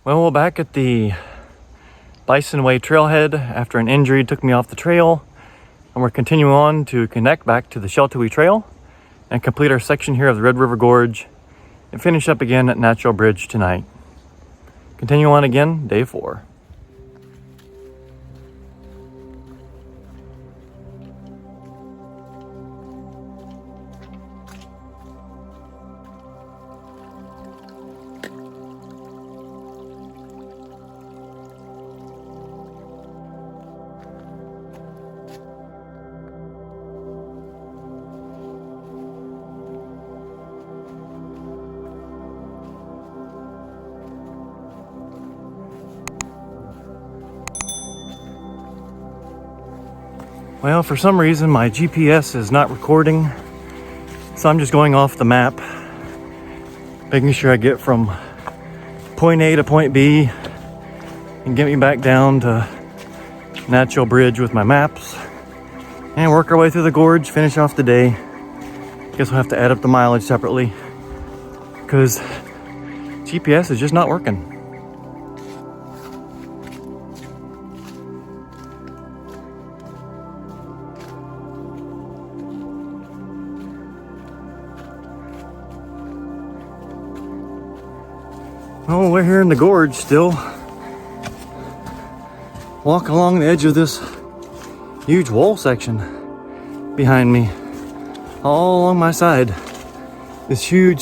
Well, we're back at the Bison Way Trailhead after an injury took me off the trail, and we're continuing on to connect back to the Sheltowee Trail and complete our section here of the Red River Gorge and finish up again at Natural Bridge tonight. Continue on again, day 4. Well, for some reason my GPS is not recording, so I'm just going off the map, making sure I get from point A to point B and get me back down to Natural Bridge with my maps and work our way through the gorge, finish off the day. Guess we'll have to add up the mileage separately because GPS is just not working. Oh, we're here in the gorge still. Walking along the edge of this huge wall section behind me. All along my side. This huge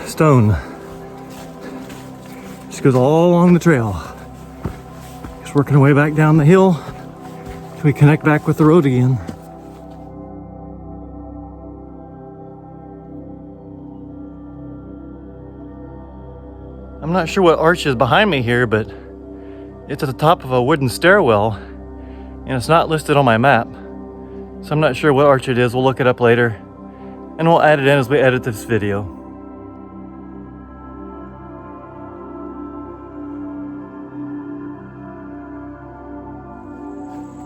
stone. Just goes all along the trail. Just working our way back down the hill till we connect back with the road again. I'm not sure what arch is behind me here, but it's at the top of a wooden stairwell and it's not listed on my map. So I'm not sure what arch it is. We'll look it up later and we'll add it in as we edit this video.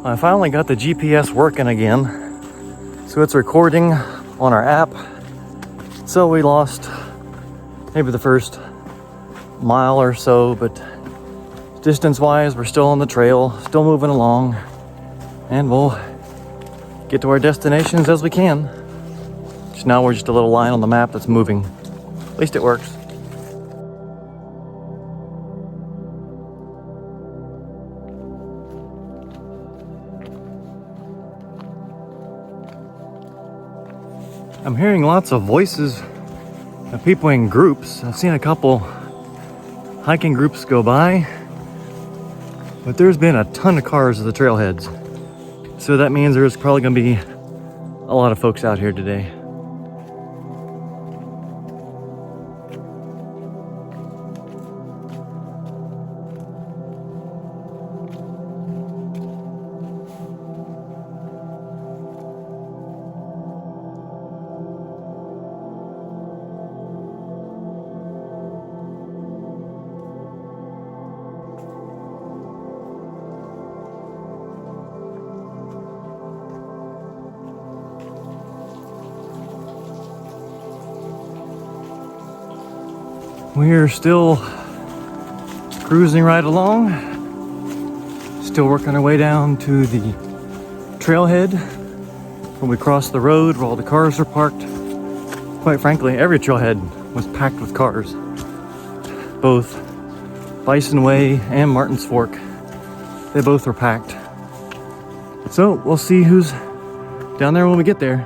I finally got the GPS working again. So it's recording on our app. So we lost maybe the first mile or so, but distance wise we're still on the trail, still moving along, and we'll get to our destinations as we can. So now we're just a little line on the map that's moving. At least it works. I'm hearing lots of voices of people in groups. I've seen a couple hiking groups go by, but there's been a ton of cars at the trailheads. So that means there's probably gonna be a lot of folks out here today. We're still cruising right along, still working our way down to the trailhead when we cross the road where all the cars are parked. Quite frankly, every trailhead was packed with cars. Both Bison Way and Martin's Fork, they both were packed. So we'll see who's down there when we get there.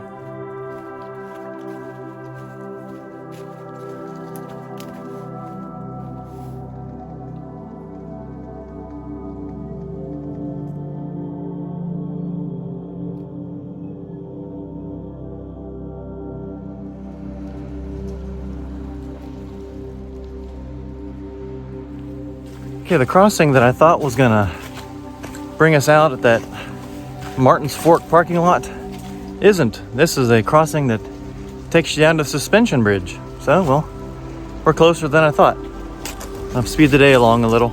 Okay, the crossing that I thought was gonna bring us out at that Martin's Fork parking lot isn't. This is a crossing that takes you down to Suspension Bridge. So, well, we're closer than I thought. I'll speed the day along a little.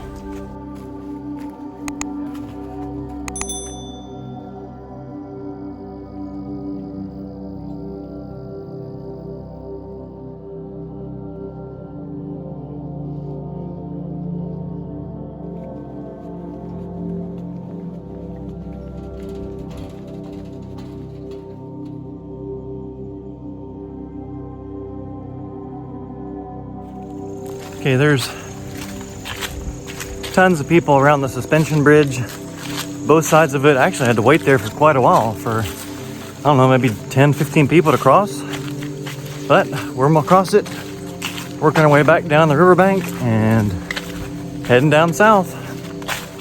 Okay, there's tons of people around the suspension bridge. Both sides of it. I actually had to wait there for quite a while for, I don't know, maybe 10, 15 people to cross. But we're gonna cross it, working our way back down the riverbank and heading down south.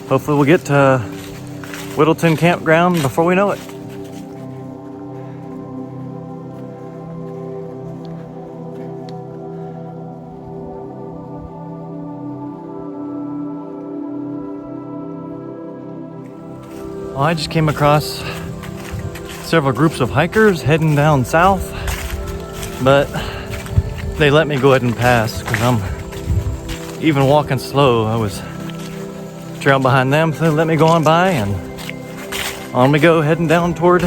Hopefully we'll get to Whittleton Campground before we know it. Well, I just came across several groups of hikers heading down south, but they let me go ahead and pass because I'm even walking slow. I was trailing behind them, so they let me go on by, and on we go, heading down toward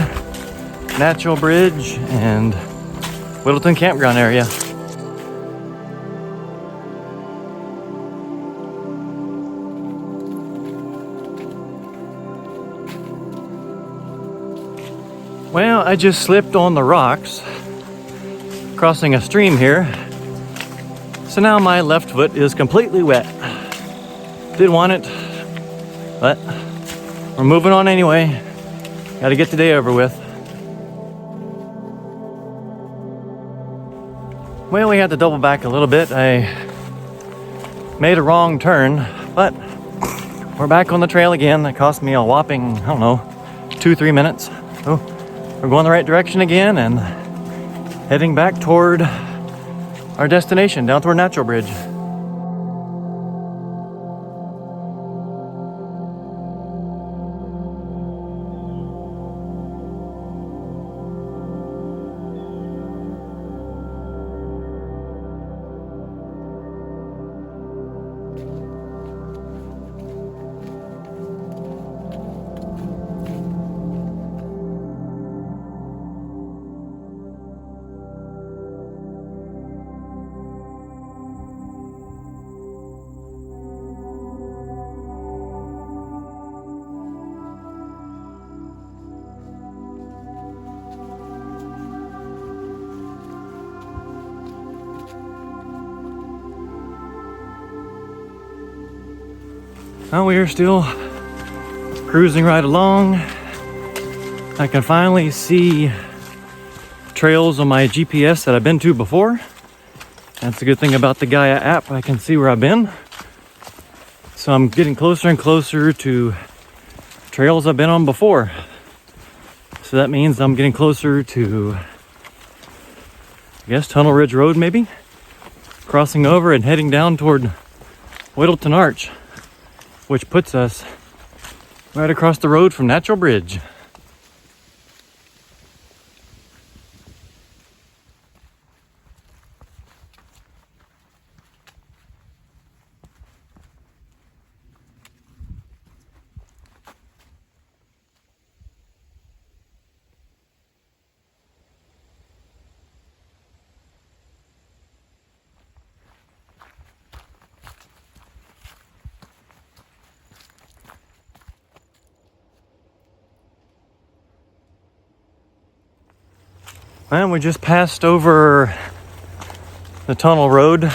Natural Bridge and Whittleton Campground area. Well, I just slipped on the rocks crossing a stream here, so now my left foot is completely wet. Didn't want it, but we're moving on anyway. Gotta get the day over with. Well, we had to double back a little bit. I made a wrong turn, but we're back on the trail again. That cost me a whopping, I don't know, 2-3 minutes. So we're going the right direction again and heading back toward our destination, down toward Natural Bridge. Well, we are still cruising right along. I can finally see trails on my GPS that I've been to before. That's a good thing about the Gaia app. I can see where I've been. So I'm getting closer and closer to trails I've been on before. So that means I'm getting closer to, I guess, Tunnel Ridge Road maybe? Crossing over and heading down toward Whittleton Arch, which puts us right across the road from Natural Bridge. And we just passed over the tunnel road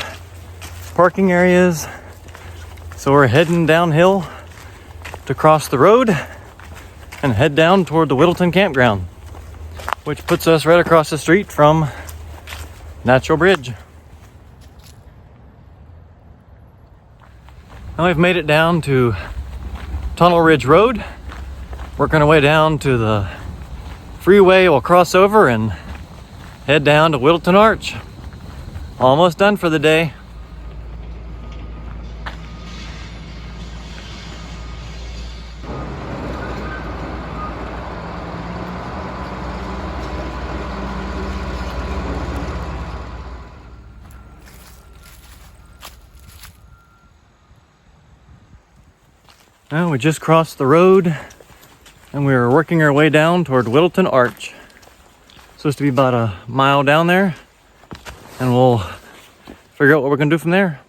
parking areas. So we're heading downhill to cross the road and head down toward the Whittleton Campground, which puts us right across the street from Natural Bridge. Now we've made it down to Tunnel Ridge Road. Working our way down to the freeway. We'll cross over and head down to Whittleton Arch. Almost done for the day. Well, we just crossed the road and we were working our way down toward Whittleton Arch. Supposed to be about a mile down there, and we'll figure out what we're gonna do from there.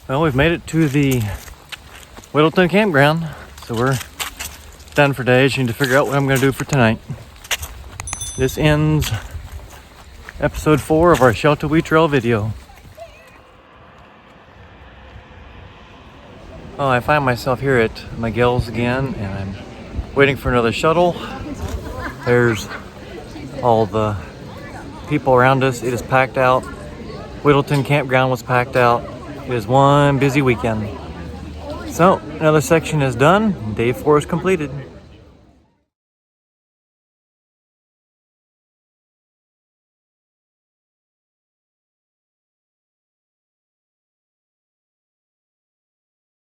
Well, we've made it to the Whittleton Campground, so we're done for today. Just need to figure out what I'm going to do for tonight. This ends episode 4 of our Sheltowee Trail video. Well, I find myself here at Miguel's again, and I'm waiting for another shuttle. There's all the people around us. It is packed out. Whittleton Campground was packed out. It is one busy weekend. So, another section is done. Day 4 is completed.